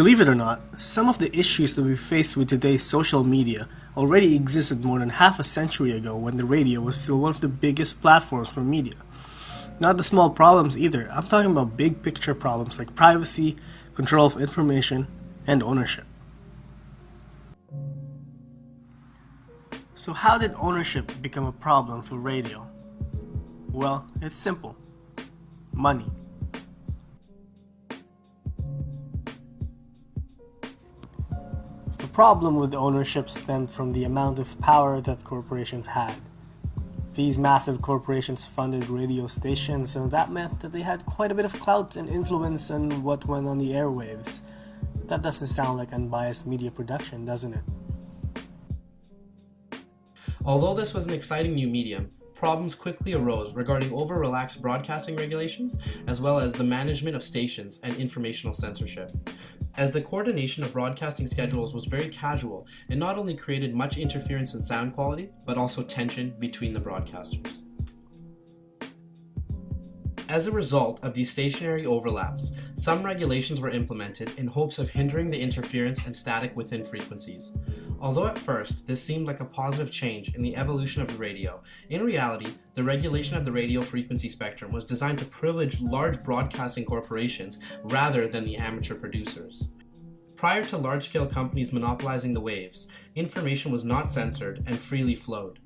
Believe it or not, some of the issues that we face with today's social media already existed more than half a century ago when the radio was still one of the biggest platforms for media. Not the small problems either, I'm talking about big picture problems like privacy, control of information, and ownership. So, how did ownership become a problem for radio? Well, it's simple money. The problem with ownership stemmed from the amount of power that corporations had. These massive corporations funded radio stations, and that meant that they had quite a bit of clout and influence on what went on the airwaves. That doesn't sound like unbiased media production, doesn't it? Although this was an exciting new medium, problems quickly arose regarding over-relaxed broadcasting regulations, as well as the management of stations and informational censorship. As the coordination of broadcasting schedules was very casual, it not only created much interference in sound quality, but also tension between the broadcasters. As a result of these stationary overlaps, some regulations were implemented in hopes of hindering the interference and static within frequencies. Although at first this seemed like a positive change in the evolution of the radio, in reality, the regulation of the radio frequency spectrum was designed to privilege large broadcasting corporations rather than the amateur producers. Prior to large-scale companies monopolizing the waves, information was not censored and freely flowed.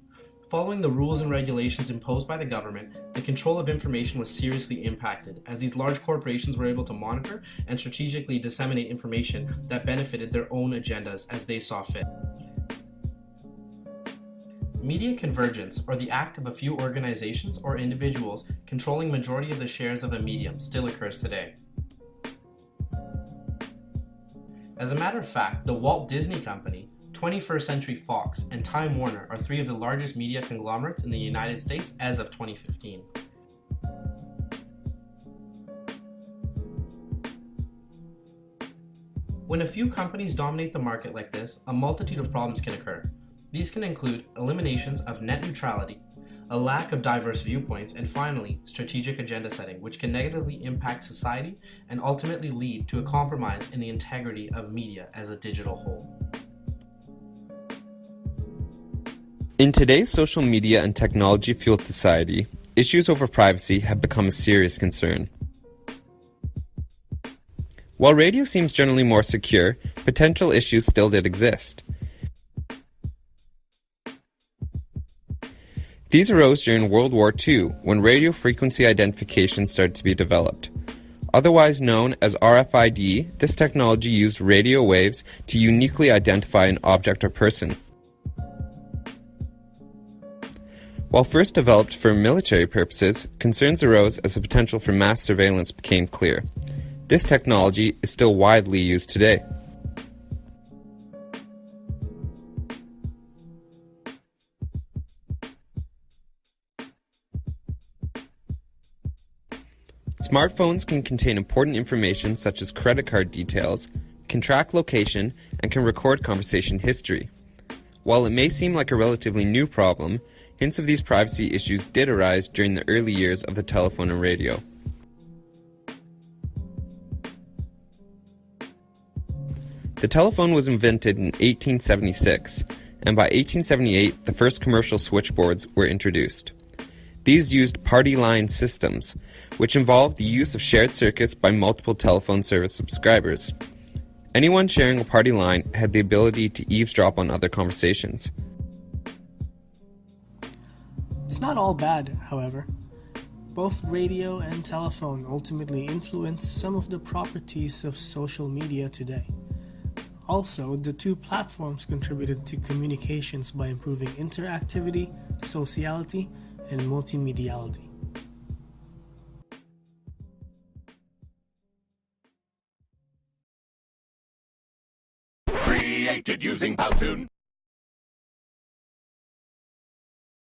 Following the rules and regulations imposed by the government, the control of information was seriously impacted, as these large corporations were able to monitor and strategically disseminate information that benefited their own agendas as they saw fit. Media convergence, or the act of a few organizations or individuals controlling majority of the shares of a medium, still occurs today. As a matter of fact, the Walt Disney Company, 21st Century Fox, and Time Warner are three of the largest media conglomerates in the United States as of 2015. When a few companies dominate the market like this, a multitude of problems can occur. These can include eliminations of net neutrality, a lack of diverse viewpoints, and finally, strategic agenda setting, which can negatively impact society and ultimately lead to a compromise in the integrity of media as a digital whole. In today's social media and technology-fueled society, issues over privacy have become a serious concern. While radio seems generally more secure, potential issues still did exist. These arose during World War II, when radio frequency identification started to be developed. Otherwise known as RFID, this technology used radio waves to uniquely identify an object or person. While first developed for military purposes, concerns arose as the potential for mass surveillance became clear. This technology is still widely used today. Smartphones can contain important information such as credit card details, can track location, and can record conversation history. While it may seem like a relatively new problem, hints of these privacy issues did arise during the early years of the telephone and radio. The telephone was invented in 1876, and by 1878 the first commercial switchboards were introduced. These used party line systems, which involved the use of shared circuits by multiple telephone service subscribers. Anyone sharing a party line had the ability to eavesdrop on other conversations. It's not all bad, however. Both radio and telephone ultimately influence some of the properties of social media today. Also, the two platforms contributed to communications by improving interactivity, sociality, and multimediality. Created using Powtoon.